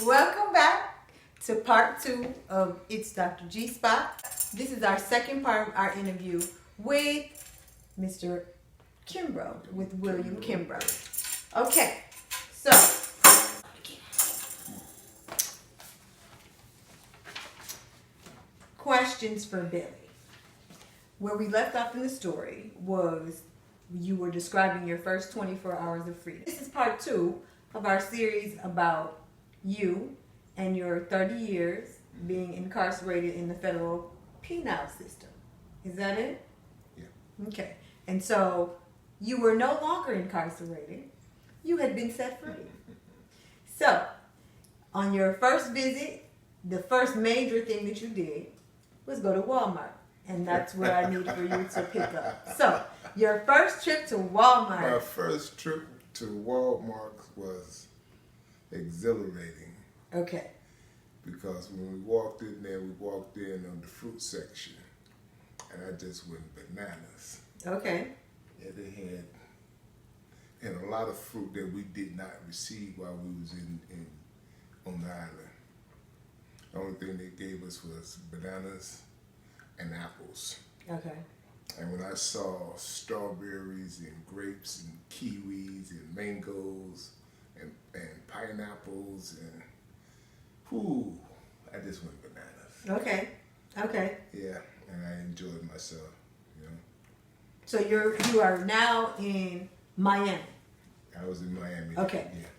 Welcome back to part 2 of It's Dr. G Spot. This is our second part of our interview with Mr. Kimbrough, with William Kimbrough. Okay, so questions for Billy. Where we left off in the story was you were describing your first 24 hours of freedom. This is part 2 of our series about you and your 30 years being incarcerated in the federal penal system. Is that it? Yeah. Okay. And so you were no longer incarcerated. You had been set free. So on your first visit, the first major thing that you did was go to Walmart. And that's where I need for you to pick up. So your first trip to Walmart. My first trip to Walmart was exhilarating. Okay. Because when we walked in there, we walked in on the fruit section. And I just went bananas. Okay. Yeah, they had a lot of fruit that we did not receive while we was on the island. The only thing they gave us was bananas and apples. Okay. And when I saw strawberries and grapes and kiwis and mangoes and pineapples and I just went bananas. Okay. Okay. Yeah, and I enjoyed myself, you know. So you are now in Miami. I was in Miami. Okay. Yeah.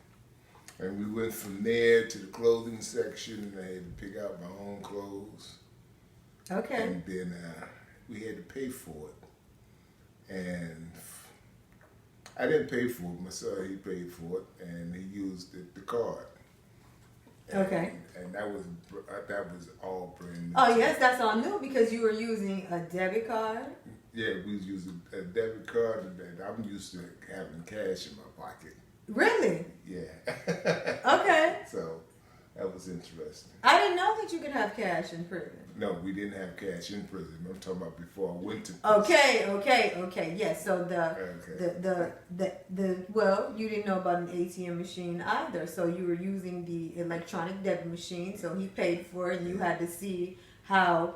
And we went from there to the clothing section, and I had to pick out my own clothes. Okay. And then we had to pay for it. And I didn't pay for it. My son, he paid for it, and he used the card. And, Okay. And that was all brand new. Oh, yes, that's all new because you were using a debit card. Yeah, we was using a debit card, and I'm used to having cash in my pocket. Really? Yeah. Okay. So that was interesting. I didn't know that you could have cash in prison. No, we didn't have cash in prison. I'm talking about before I went to prison. Okay. Yes. So well, you didn't know about an ATM machine either. So you were using the electronic debit machine. So he paid for it, and you had to see how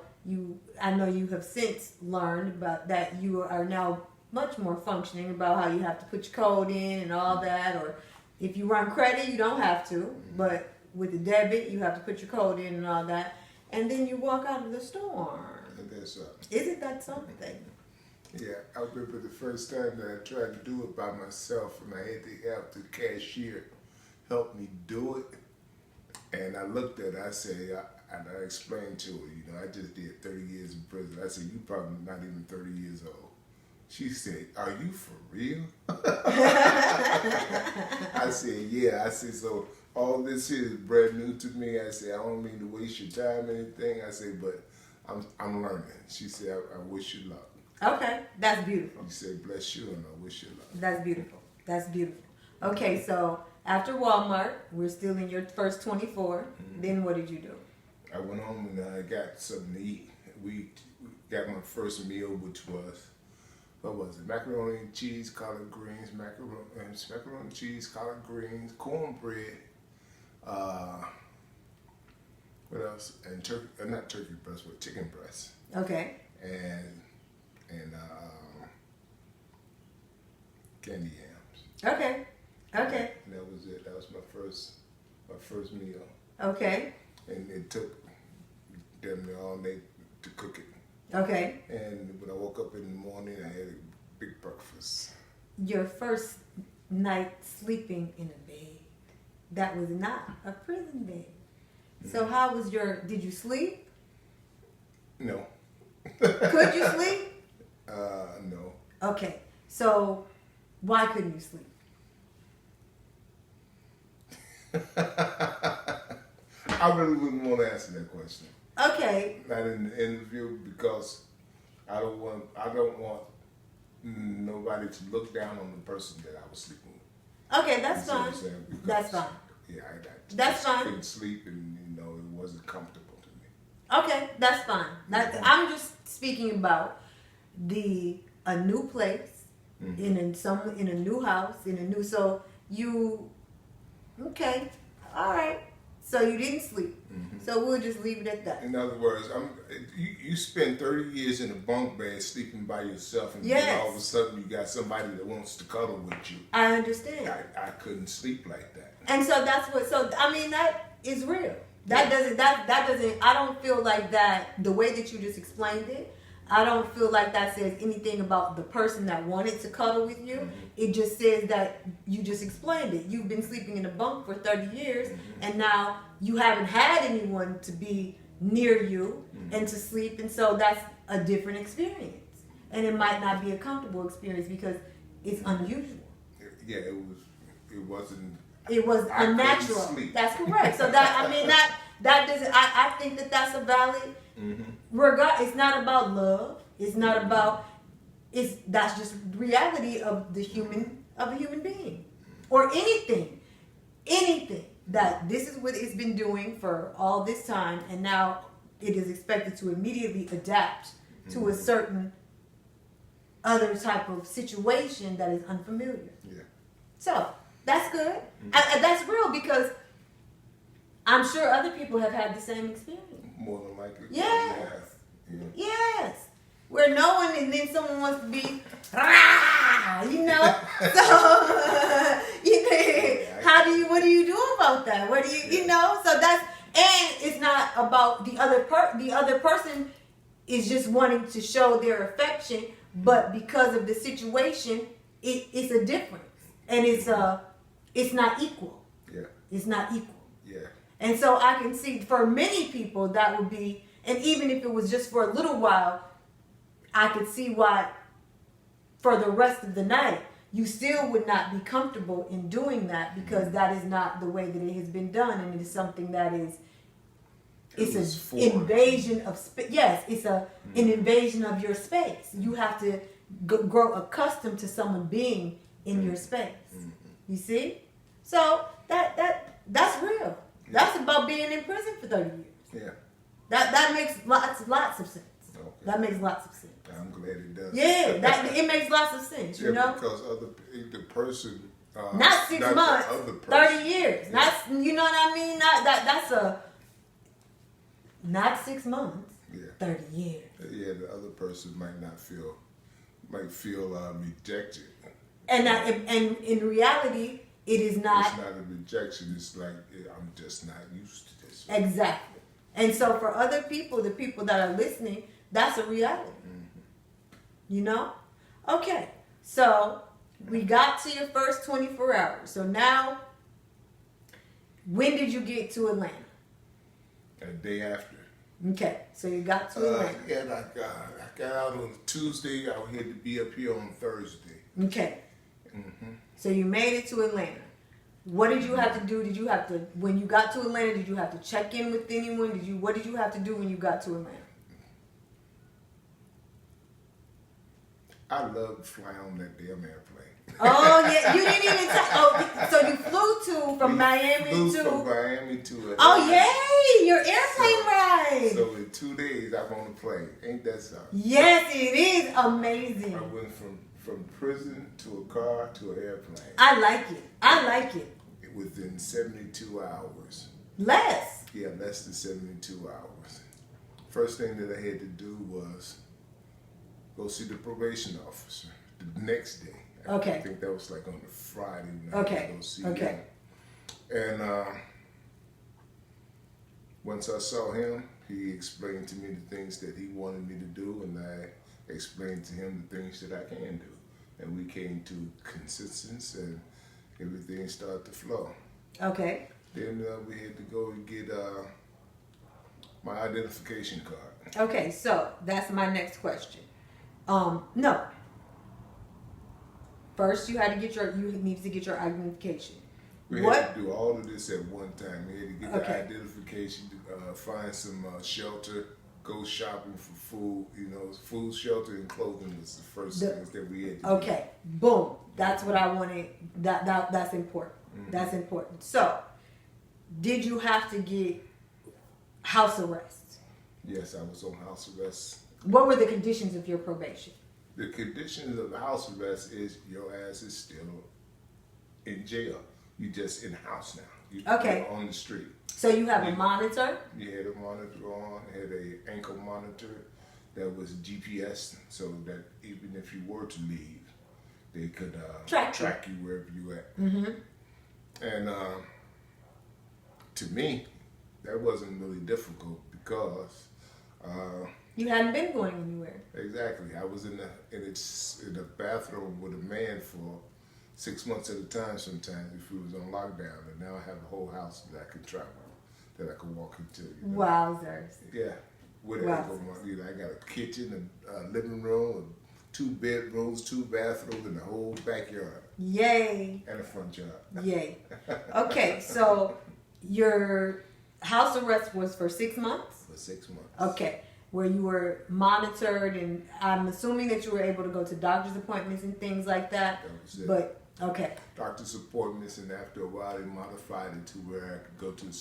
I know you have since learned about that. You are now much more functioning about how you have to put your code in and all that. Or if you run credit, you don't have to, but with the debit, you have to put your code in and all that. And then you walk out of the store. And that's Isn't that something? Yeah, I remember the first time that I tried to do it by myself, and I had to have the cashier help me do it. And I looked at her, I said, I explained to her, I just did 30 years in prison. I said, you probably not even 30 years old. She said, are you for real? I said, yeah. I said, so all this here is brand new to me. I said, I don't mean to waste your time or anything. I said, but I'm learning. She said, I wish you luck. Okay, that's beautiful. You said, bless you, and I wish you luck. That's beautiful. That's beautiful. Okay, so after Walmart, we're still in your first 24. Mm-hmm. Then what did you do? I went home and I got something to eat. We got my first meal, which was, what was it? Macaroni and cheese, collard greens, macaroni and cheese, collard greens, cornbread. What else? And turkey, not turkey breast, but chicken breast. Okay. And candy yams. Okay. Okay. And that was it. That was my first meal. Okay. And it took them all day to cook it. Okay. And when I woke up in the morning, I had a big breakfast. Your first night sleeping in a bed. That was not a prison bed. So how was did you sleep? No. Could you sleep? No. Okay. So why couldn't you sleep? I really wouldn't want to answer that question. Okay. Not in the interview because I don't want nobody to look down on the person that I was sleeping with. Okay, that's fine. That's fine. Yeah, that's fine. Couldn't sleep, and it wasn't comfortable to me. Okay, that's fine. I'm just speaking about a new place, in a new house, so Okay, all right. So you didn't sleep. So we'll just leave it at that. In other words, you spend 30 years in a bunk bed sleeping by yourself, and Yes. then all of a sudden you got somebody that wants to cuddle with you. I understand. I couldn't sleep like that. And so that's what. So I mean, that is real. That doesn't. I don't feel like that. The way that you just explained it, I don't feel like that says anything about the person that wanted to cuddle with you. It just says that you just explained it. You've been sleeping in a bunk for 30 years, and now you haven't had anyone to be near you and to sleep, and so that's a different experience. And it might not be a comfortable experience because it's unusual. Yeah, it wasn't. It was I couldn't unnatural. sleep. That's correct. So that doesn't. I think that's a valid. It's not about love. It's not about. That's just reality of a human being, or anything that this is what it's been doing for all this time, and now it is expected to immediately adapt to a certain other type of situation that is unfamiliar. Yeah. So that's good. And that's real because I'm sure other people have had the same experience. More than likely. Yes. Yeah. Yes. Where no one, and then someone wants to be, rah, you know. So, what do you do about that? What do you know? So that's, and it's not about the other person is just wanting to show their affection, but because of the situation, it's a difference, and it's not equal. Yeah. It's not equal. Yeah. And so I can see for many people that would be, and even if it was just for a little while, I could see why for the rest of the night, you still would not be comfortable in doing that because that is not the way that it has been done. And it is something that is, it's an invasion of space. Yes, it's an invasion of your space. You have to grow accustomed to someone being in your space. You see? So that's real. Yeah. That's about being in prison for 30 years. Yeah. That makes lots of sense. Okay. That makes lots of sense. I'm glad it does. Yeah, it makes lots of sense, you know? Because the person... not 6 months, 30 years. Yeah. Not, you know what I mean? Not 6 months, 30 years. Yeah, the other person might feel rejected. And in reality, it is not. It's not a rejection. It's like, I'm just not used to this. Exactly. And so for other people, the people that are listening, that's a reality. You know? Okay. So we got to your first 24 hours. So now, when did you get to Atlanta? A day after. Okay. So you got to Atlanta. I got out on Tuesday. I had to be up here on Thursday. Okay. So you made it to Atlanta. What did you have to do? When you got to Atlanta, did you have to check in with anyone? What did you have to do when you got to Atlanta? I love to fly on that damn airplane. Oh yeah, you didn't even so you flew from Miami to Atlanta. Oh yay, your airplane ride. So in 2 days I'm on a plane. Ain't that something? Yes, it is amazing. I went from prison to a car to an airplane. I like it. Within 72 hours. Less? Yeah, less than 72 hours. First thing that I had to do was go see the probation officer the next day. Okay. I think that was like on the Friday night. Okay. Go see Okay. him. And once I saw him, he explained to me the things that he wanted me to do, and I explained to him the things that I can do. And we came to consensus, and everything started to flow. Okay. Then we had to go and get my identification card. Okay, so that's my next question. No. First, you needed to get your identification. We had to do all of this at one time. We had to get the identification, find some shelter, go shopping for food. Food, shelter, and clothing was the first things that we had to do. Okay, boom. That's what I wanted. That's important. That's important. So, did you have to get house arrest? Yes, I was on house arrest. What were the conditions of your probation? The conditions of the house arrest is your ass is still in jail. You just in the house now. Okay. You're on the street. So you have a monitor? You had a monitor on, had a ankle monitor that was GPS, so that even if you were to leave, they could track you wherever you at. Mm-hmm. And to me, that wasn't really difficult because you hadn't been going anywhere. exactly. I was in the bathroom with a man for 6 months at a time sometimes if we was on lockdown, and now I have a whole house that I can travel, that I can walk into. You know? Wowzers. Yeah. Whatever. You know, I got a kitchen, a living room, 2 bedrooms, 2 bathrooms, and a whole backyard. Yay. And a front yard. Yay. Okay, so your house arrest was for 6 months? For 6 months. Okay, where you were monitored, and I'm assuming that you were able to go to doctor's appointments and things like that. That was it. But, okay. Doctor's appointments, and after a while they modified it to where I could go to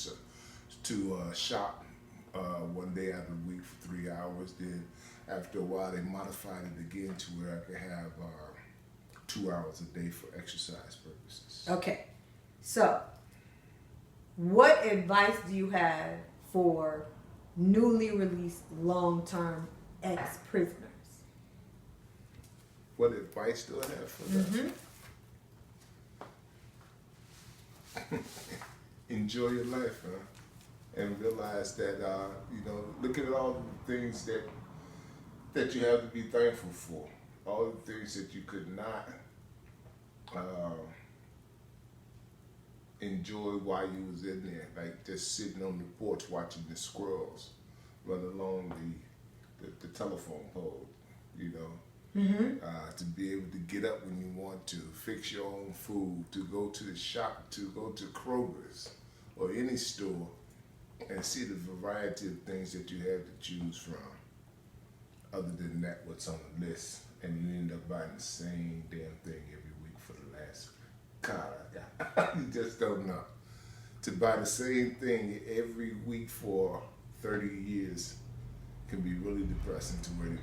shop one day out of the week for 3 hours. Then after a while they modified it again to where I could have 2 hours a day for exercise purposes. Okay, so what advice do you have for newly released long-term ex-prisoners? What advice do I have for them? Mm-hmm. Enjoy your life, huh? And realize that look at all the things that you have to be thankful for. All the things that you could not enjoy while you was in there, like just sitting on the porch watching the squirrels run along the telephone pole, to be able to get up when you want to, fix your own food, to go to the shop, to go to Kroger's or any store and see the variety of things that you have to choose from. Other than that, what's on the list, and you end up buying the same damn thing every week for the last card I got. You just don't know. To buy the same thing every week for 30 years can be really depressing to where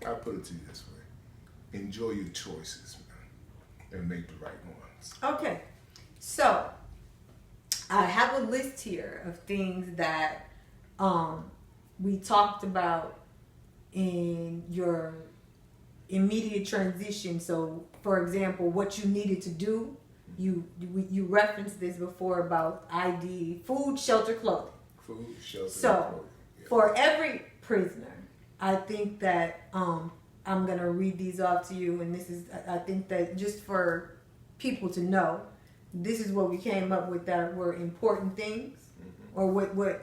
I put it to you this way. Enjoy your choices, man, and make the right ones. Okay, so I have a list here of things that we talked about in your immediate transition. So, for example, what you needed to do, you referenced this before about ID, food, shelter, clothing. Food, shelter, so, clothing. Yeah. For every prisoner, I think that I'm going to read these off to you, and I think that just for people to know, this is what we came up with that were important things, or what we're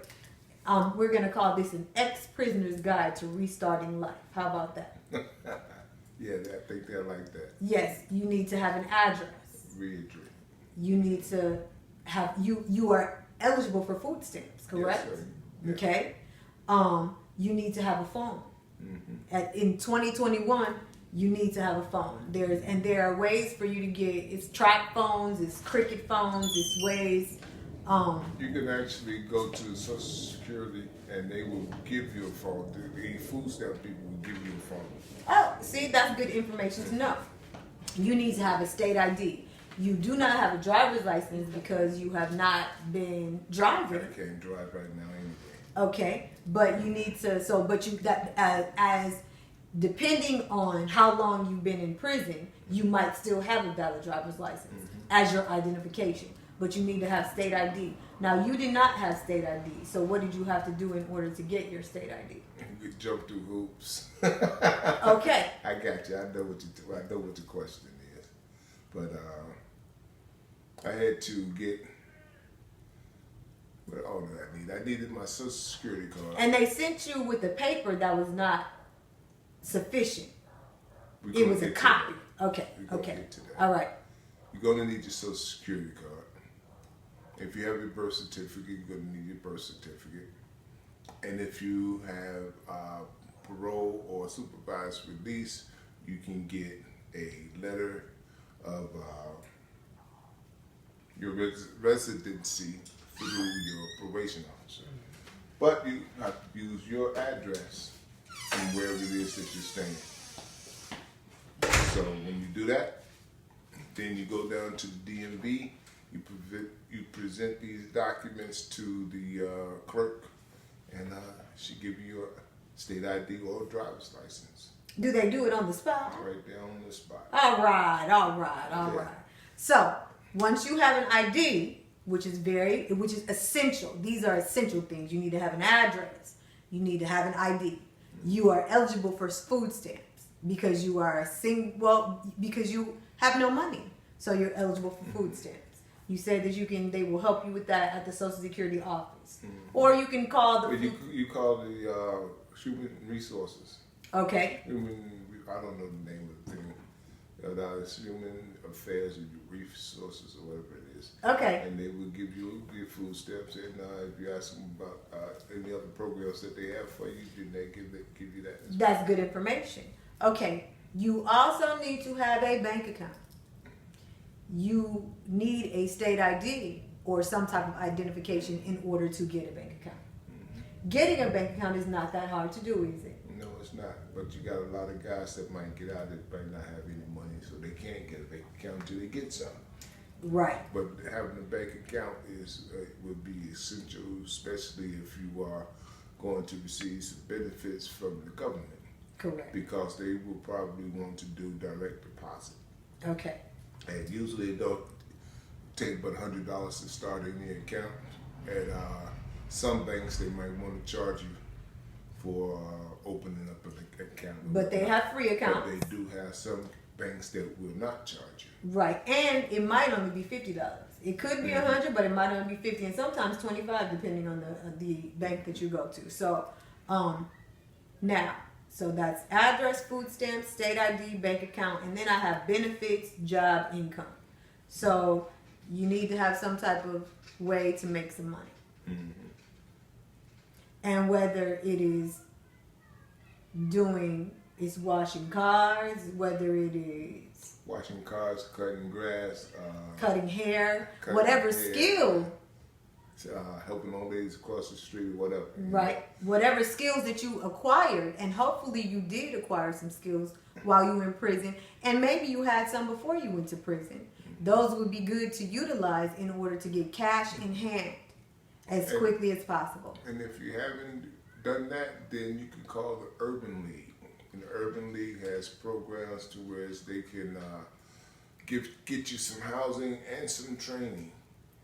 going to call this an ex-prisoner's guide to restarting life. How about that? Yeah, I think they'll like that. Yes, you need to have an address. Readdress. You need to have, you are eligible for food stamps, correct? Yes, sir. Yeah. Okay. You need to have a phone. Mm-hmm. In 2021, you need to have a phone. There are ways for you to get, it's track phones, it's cricket phones, it's ways. You can actually go to Social Security and they will give you a phone. The food stamp people will give you a phone. Oh, see, that's good information to know. You need to have a state ID. You do not have a driver's license because you have not been driving. I can't drive right now anyway. Okay, but you need to. As depending on how long you've been in prison, you might still have a valid driver's license as your identification. But you need to have state ID. Now, you did not have state ID, so what did you have to do in order to get your state ID? We jump through hoops. Okay. I got you. I know what your question is, but I had to get. What all did I need? I needed my Social Security card. And they sent you with a paper that was not sufficient. It was a copy. Okay. Okay. Get to that. All right. You're gonna need your Social Security card. If you have your birth certificate, you're gonna need your birth certificate. And if you have parole or supervised release, you can get a letter of your residency through your probation officer. But you have to use your address from wherever it is that you're staying. So when you do that, Then you go down to the DMV. You present these documents to the clerk, and she give you a state ID or a driver's license. Do they do it on the spot? Right there on the spot. All right. So once you have an ID, which is essential. These are essential things. You need to have an address. You need to have an ID. You are eligible for food stamps because you are because you have no money, so you're eligible for food stamps. You said that they will help you with that at the Social Security office, or you can call the. You call the Human Resources. Okay. I don't know the name of the thing. It's Human Affairs and Resources or whatever it is. Okay. And they will give you your food stamps, and if you ask them about any other programs that they have for you, then they give you that. That's good information. Okay. You also need to have a bank account. You need a state ID or some type of identification in order to get a bank account. Mm-hmm. Getting a bank account is not that hard to do, is it? No, it's not. But you got a lot of guys that might get out that might not have any money, so they can't get a bank account until they get some. Right. But having a bank account would be essential, especially if you are going to receive some benefits from the government. Correct. Because they will probably want to do direct deposit. Okay. And usually it don't take but $100 to start any account. And some banks, they might want to charge you for opening up an account. But they have free accounts. But they do have some banks that will not charge you. Right. And it might only be $50. It could be $100, but it might only be $50, and sometimes $25, depending on the bank that you go to. So, now, so that's address, food stamps, state ID, bank account, and then I have benefits, job, income. So you need to have some type of way to make some money. Mm-hmm. And whether it is washing cars, whether it is washing cars, cutting grass, cutting hair, whatever skill. Helping old ladies across the street, whatever. Right. Whatever skills that you acquired, and hopefully you did acquire some skills while you were in prison, and maybe you had some before you went to prison. Those would be good to utilize in order to get cash in hand as quickly as possible. And if you haven't done that, then you can call the Urban League. And the Urban League has programs to where they can get you some housing and some training.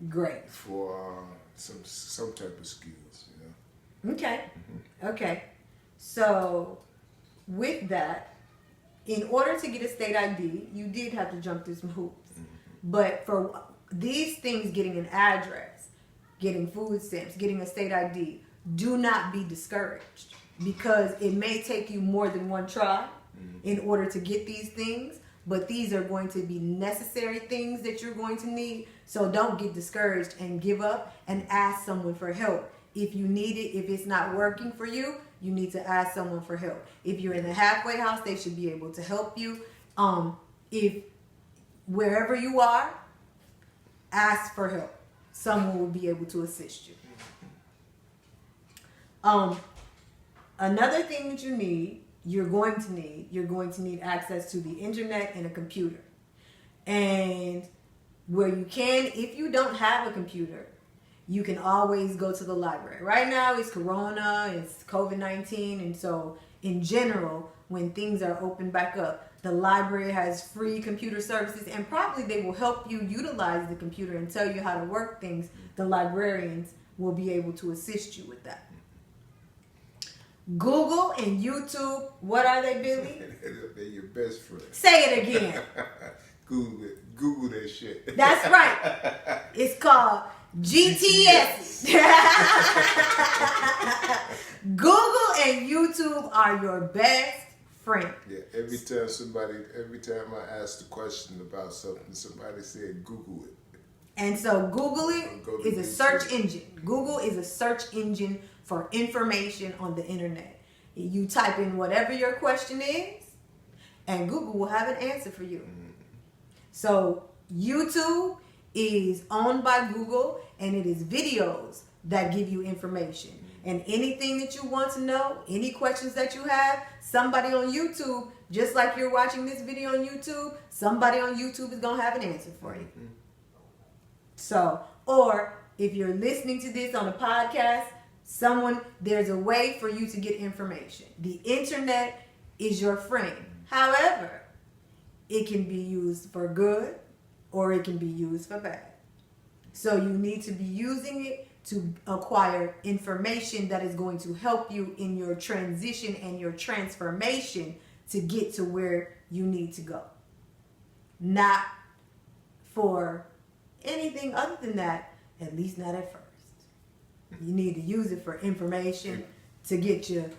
Great. For some type of skills, you know. Okay. Mm-hmm. Okay. So with that, in order to get a state ID, you did have to jump through some hoops. Mm-hmm. But for these things, getting an address, getting food stamps, getting a state ID, do not be discouraged, because it may take you more than one try in order to get these things, but these are going to be necessary things that you're going to need. So don't get discouraged and give up, and ask someone for help. If you need it, if it's not working for you, you need to ask someone for help. If you're in the halfway house, they should be able to help you. If wherever you are, ask for help. Someone will be able to assist you. Another thing that you're going to need access to the internet and a computer. And where you can, if you don't have a computer, you can always go to the library. Right now it's Corona, it's COVID-19, and so in general, when things are open back up, the library has free computer services, and probably they will help you utilize the computer and tell you how to work things. The librarians will be able to assist you with that. Google and YouTube, what are they, Billy? They're your best friend. Say it again. Google it. Google that shit. That's right. It's called GTS. Google and YouTube are your best friend. Yeah, every time I asked a question about something, somebody said Google it. And so Google it is a search engine. Google is a search engine for information on the internet. You type in whatever your question is, and Google will have an answer for you. Mm-hmm. So YouTube is owned by Google, and it is videos that give you information. Mm-hmm. And anything that you want to know, any questions that you have, somebody on YouTube, just like you're watching this video on YouTube, somebody on YouTube is going to have an answer for you. So, or if you're listening to this on a podcast, there's a way for you to get information. The internet is your friend. However, it can be used for good or it can be used for bad. So you need to be using it to acquire information that is going to help you in your transition and your transformation to get to where you need to go. Not for anything other than that, at least not at first. You need to use it for information to get you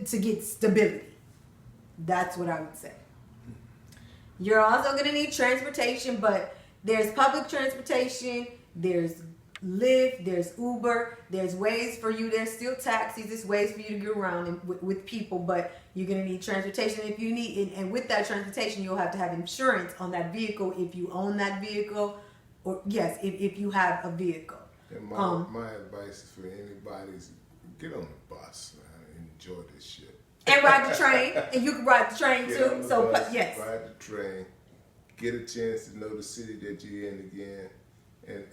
to get stability. That's what I would say. You're also going to need transportation, but there's public transportation, there's Lyft, there's Uber, there's ways for you, there's still taxis, there's ways for you to get around with people, but you're going to need transportation. If you need, and with that transportation, you'll have to have insurance on that vehicle if you own that vehicle, or yes, if you have a vehicle. And my advice for anybody is get on the bus, man, enjoy this shit. And ride the train, and you can ride the train Get too. on the So bus, yes, ride the train, get a chance to know the city that you're in again,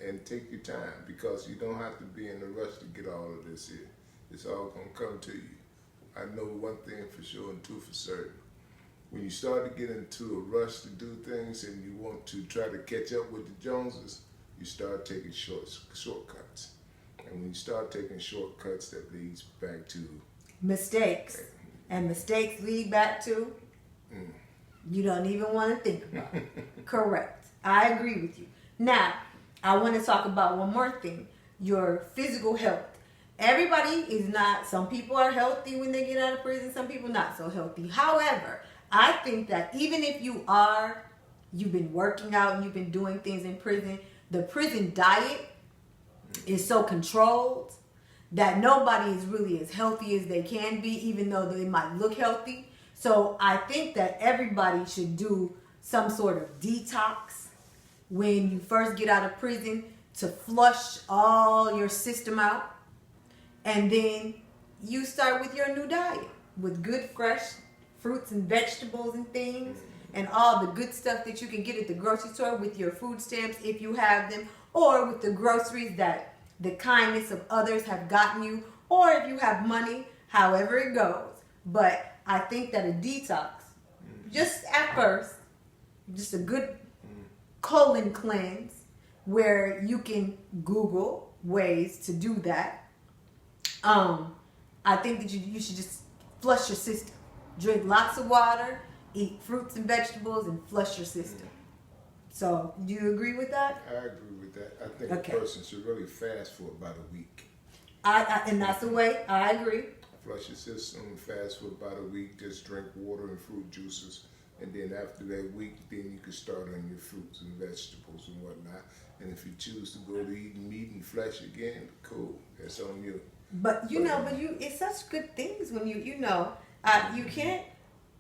and take your time, because you don't have to be in a rush to get all of this here. It's all gonna come to you. I know one thing for sure and two for certain. When you start to get into a rush to do things and you want to try to catch up with the Joneses, you start taking shortcuts. And when you start taking shortcuts, that leads back to mistakes. And mistakes lead back to you don't even want to think about it. Correct. I agree with you. Now, I want to talk about one more thing. Your physical health. Everybody is not, some people are healthy when they get out of prison, some people not so healthy. However, I think that even if you've been working out and you've been doing things in prison, the prison diet is so controlled that nobody is really as healthy as they can be, even though they might look healthy. So I think that everybody should do some sort of detox when you first get out of prison to flush all your system out. And then you start with your new diet with good, fresh fruits and vegetables and things, and all the good stuff that you can get at the grocery store with your food stamps if you have them, or with the groceries that the kindness of others have gotten you, or if you have money, however it goes. But I think that a detox, just at first, just a good colon cleanse where you can Google ways to do that. I think that you should just flush your system. Drink lots of water, eat fruits and vegetables, and flush your system. So, do you agree with that? I agree with that. I think Okay. a person should really fast for about a week. And that's the way. I agree. Flush your system, fast for about a week, just drink water and fruit juices. And then after that week, then you can start on your fruits and vegetables and whatnot. And if you choose to go to eating meat and flesh again, cool. That's on you. But it's such good things when you can't.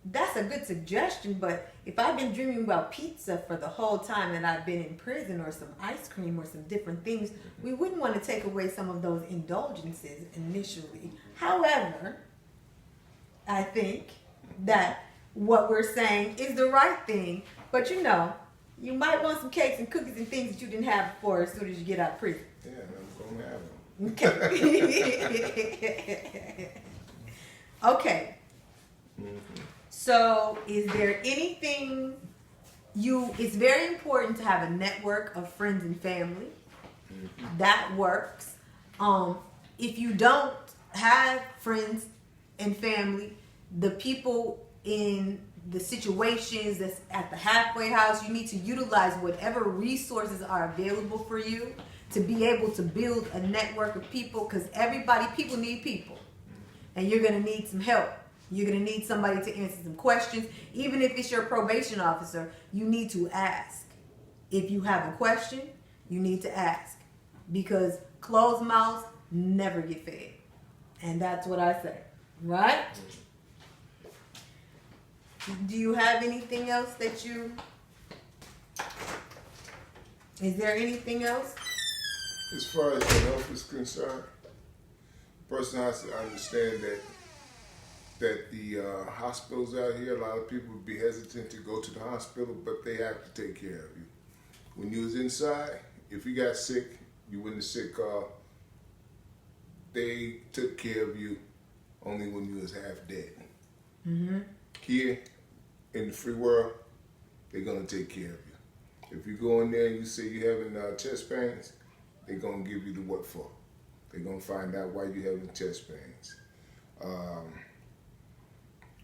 That's a good suggestion. But if I've been dreaming about pizza for the whole time that I've been in prison, or some ice cream or some different things, we wouldn't want to take away some of those indulgences initially. However, I think that what we're saying is the right thing. But you might want some cakes and cookies and things that you didn't have before as soon as you get out of prison. Yeah, I'm gonna have them. Okay. Okay. So, is there anything it's very important to have a network of friends and family. That works. If you don't have friends and family, the people in the situations that's at the halfway house, you need to utilize whatever resources are available for you to be able to build a network of people, because people need people. And you're going to need some help. You're going to need somebody to answer some questions. Even if it's your probation officer, you need to ask. If you have a question, you need to ask. Because closed mouths never get fed. And that's what I say. Right? Do you have anything else is there anything else? As far as the health is concerned, person has to understand that the hospitals out here, a lot of people would be hesitant to go to the hospital, but they have to take care of you. When you was inside, if you got sick, you went to sick call, they took care of you only when you was half dead. Mm-hmm. Here, in the free world, they're gonna take care of you. If you go in there and you say you're having chest pains, they're gonna give you the what for. They're gonna find out why you're having chest pains.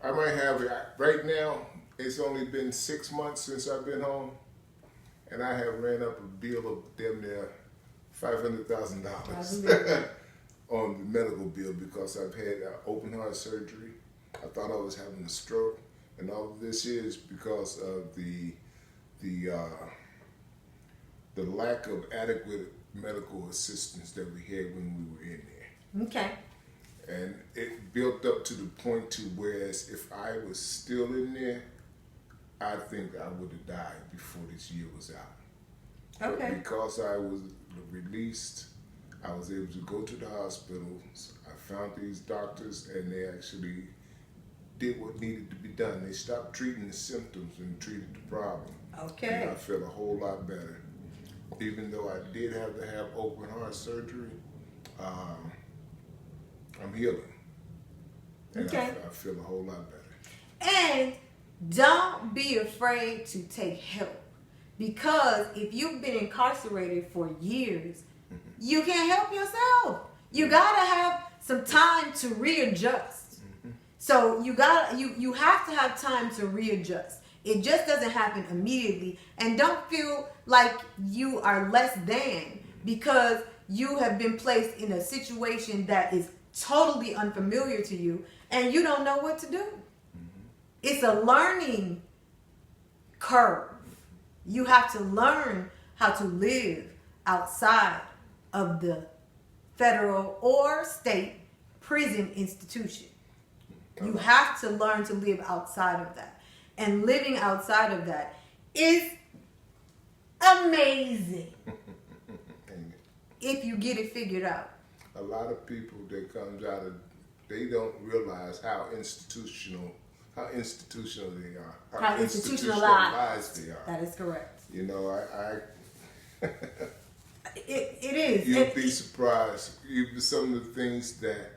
I might have it right now. It's only been 6 months since I've been home, and I have ran up a bill of damn near $500,000 on the medical bill because I've had open heart surgery. I thought I was having a stroke, and all of this is because of the lack of adequate medical assistance that we had when we were in there. Okay. And it built up to the point to whereas if I was still in there, I think I would have died before this year was out. Okay. But because I was released, I was able to go to the hospitals. I found these doctors, and they actually did what needed to be done. They stopped treating the symptoms and treated the problem. Okay. And I felt a whole lot better. Even though I did have to have open heart surgery, I'm healing. And Okay. I feel a whole lot better. And don't be afraid to take help. Because if you've been incarcerated for years, you can't help yourself. You gotta have some time to readjust. So you have to have time to readjust. It just doesn't happen immediately. And don't feel like you are less than because you have been placed in a situation that is totally unfamiliar to you and you don't know what to do. It's a learning curve. You have to learn how to live outside of the federal or state prison institution. You have to learn to live outside of that. And living outside of that is amazing if you get it figured out. A lot of people that comes out of, they don't realize how institutional they are. How institutionalized they are. That is correct. You know, It is. You'll be surprised. Even some of the things that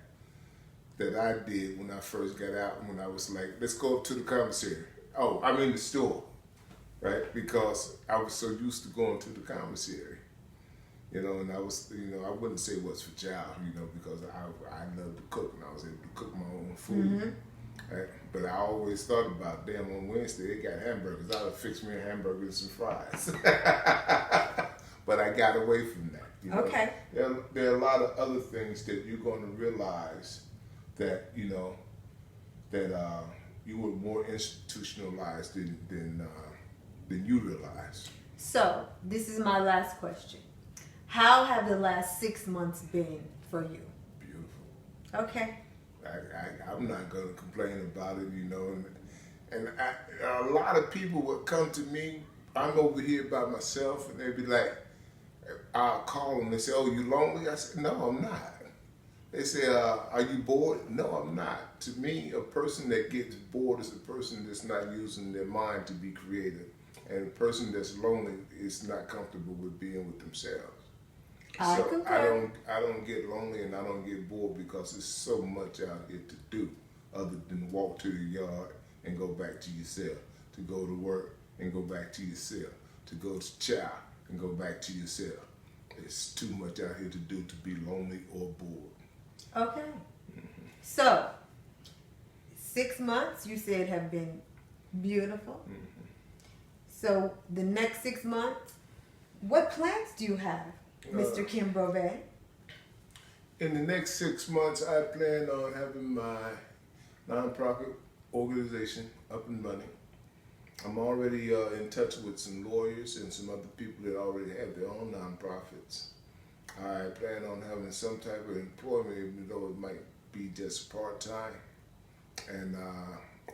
I did when I first got out, when I was like, let's go up to the commissary. Oh, I mean the store, right? Because I was so used to going to the commissary. You know, and I was, you know, I wouldn't say it was for child, you know, because I love to cook and I was able to cook my own food. Right? But I always thought about, damn, on Wednesday they got hamburgers. I would fix me a hamburger and some fries. But I got away from that. You know? Okay. There are a lot of other things that you're going to realize that, you know, that you were more institutionalized than you realized. So, this is my last question. How have the last 6 months been for you? Beautiful. Okay. I'm not going to complain about it, you know. And a lot of people would come to me. I'm over here by myself, and they'd be like, I'll call them. They say, "Oh, you lonely?" I said, "No, I'm not." They say, "Are you bored?" No, I'm not. To me, a person that gets bored is a person that's not using their mind to be creative, and a person that's lonely is not comfortable with being with themselves. I don't get lonely and I don't get bored because there's so much out here to do other than walk to the yard and go back to your cell, to go to work and go back to your cell, to go to chow and go back to your cell. There's too much out here to do to be lonely or bored. Okay. So, 6 months you said have been beautiful. So, the next 6 months, what plans do you have, Mr. Kim Brove? In the next 6 months, I plan on having my nonprofit organization up and running. I'm already in touch with some lawyers and some other people that already have their own nonprofits. I plan on having some type of employment, even though it might be just part-time. And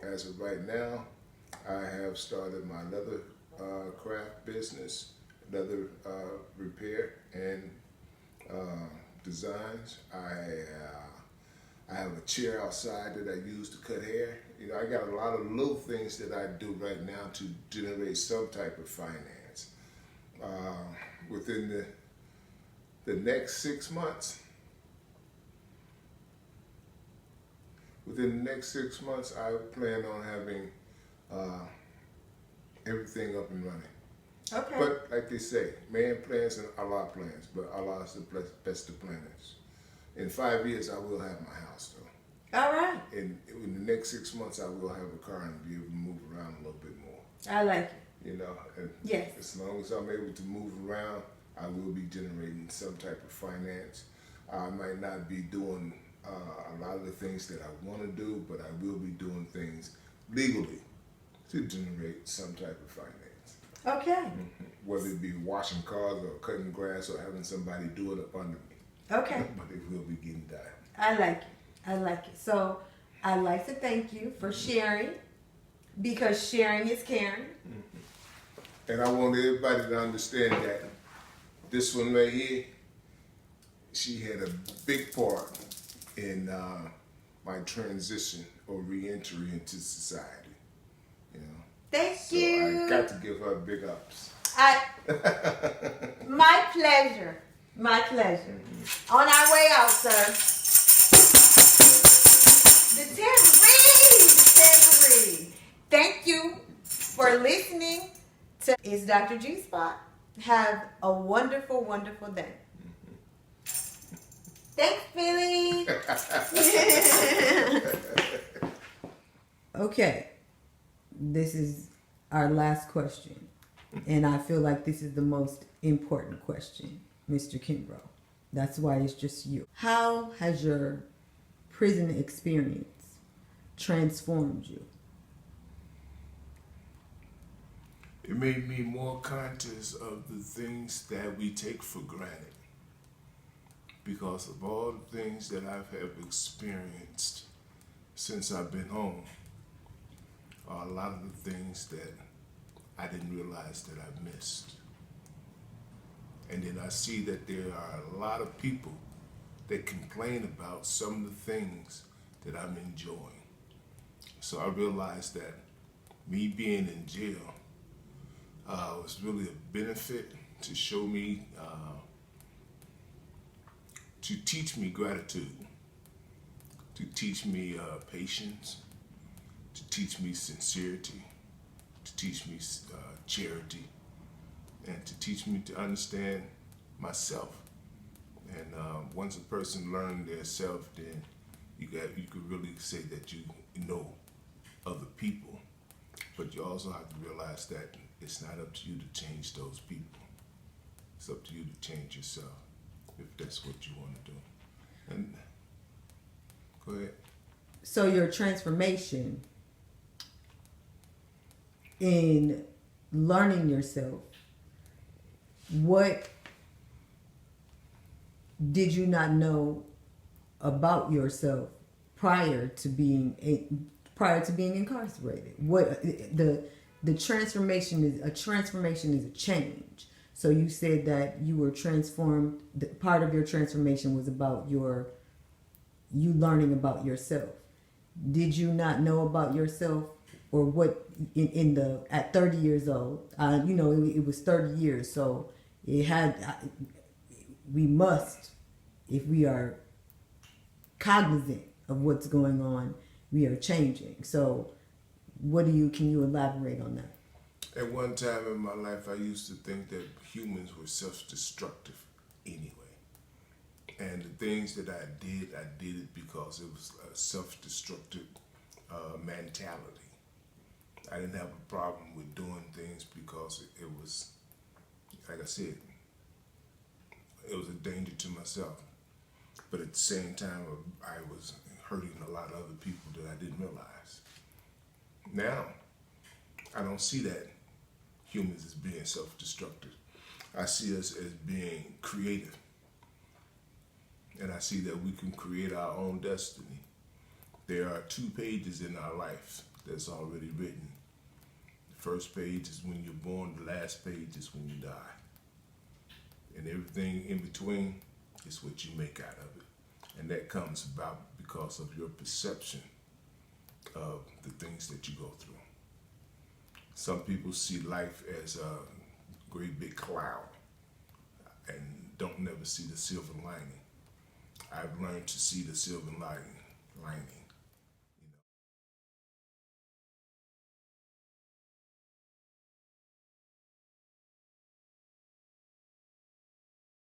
as of right now, I have started my leather craft business, leather repair and designs. I I have a chair outside that I use to cut hair. You know, I got a lot of little things that I do right now to generate some type of finance. Within the next 6 months, I plan on having everything up and running. Okay. But like they say, man plans and Allah plans, but Allah is the best of planners. In 5 years, I will have my house, though. All right. In the next 6 months, I will have a car and be able to move around a little bit more. I like it. You know, and Yes. as long as I'm able to move around, I will be generating some type of finance. I might not be doing a lot of the things that I want to do, but I will be doing things legally to generate some type of finance. Okay. Whether it be washing cars or cutting grass or having somebody do it up under me. Okay. But it will be getting done. I like it. I like it. So I'd like to thank you for sharing, because sharing is caring. And I want everybody to understand that this one right here, she had a big part in my transition or re-entry into society. You know. Thank So you. I got to give her big ups. My pleasure. My pleasure. On our way out, sir. The Tambourine. Thank you for listening to It's Dr. G Spot. Have a wonderful, wonderful day. Thanks, Billy. Okay. This is our last question. And I feel like this is the most important question, Mr. Kimbrough. That's why it's just you. How has your prison experience transformed you? It made me more conscious of the things that we take for granted. Because of all the things that I've experienced since I've been home, are a lot of the things that I didn't realize that I missed. And then I see that there are a lot of people that complain about some of the things that I'm enjoying. So I realized that me being in jail was really a benefit to show me, to teach me gratitude, to teach me patience, to teach me sincerity, to teach me charity, and to teach me to understand myself. And once a person learns their self, then you could really say that you know other people. But you also have to realize that it's not up to you to change those people. It's up to you to change yourself, if that's what you want to do. And go ahead. So your transformation in learning yourself, what did you not know about yourself prior to being incarcerated? What the transformation is a change. So you said that you were transformed. Part of your transformation was about you learning about yourself. Did you not know about yourself, or what at 30 years old? It was 30 years, so we must, if we are cognizant of what's going on, we are changing. So can you elaborate on that? At one time in my life, I used to think that humans were self-destructive anyway. And the things that I did it because it was a self-destructive mentality. I didn't have a problem with doing things because it was, like I said, it was a danger to myself. But at the same time, I was hurting a lot of other people that I didn't realize. Now, I don't see that humans as being self-destructive. I see us as being creative. And I see that we can create our own destiny. There are 2 pages in our life that's already written. The first page is when you're born, the last page is when you die. And everything in between is what you make out of it. And that comes about because of your perception of the things that you go through. Some people see life as a great big cloud and don't never see the silver lining. I've learned to see the silver lining.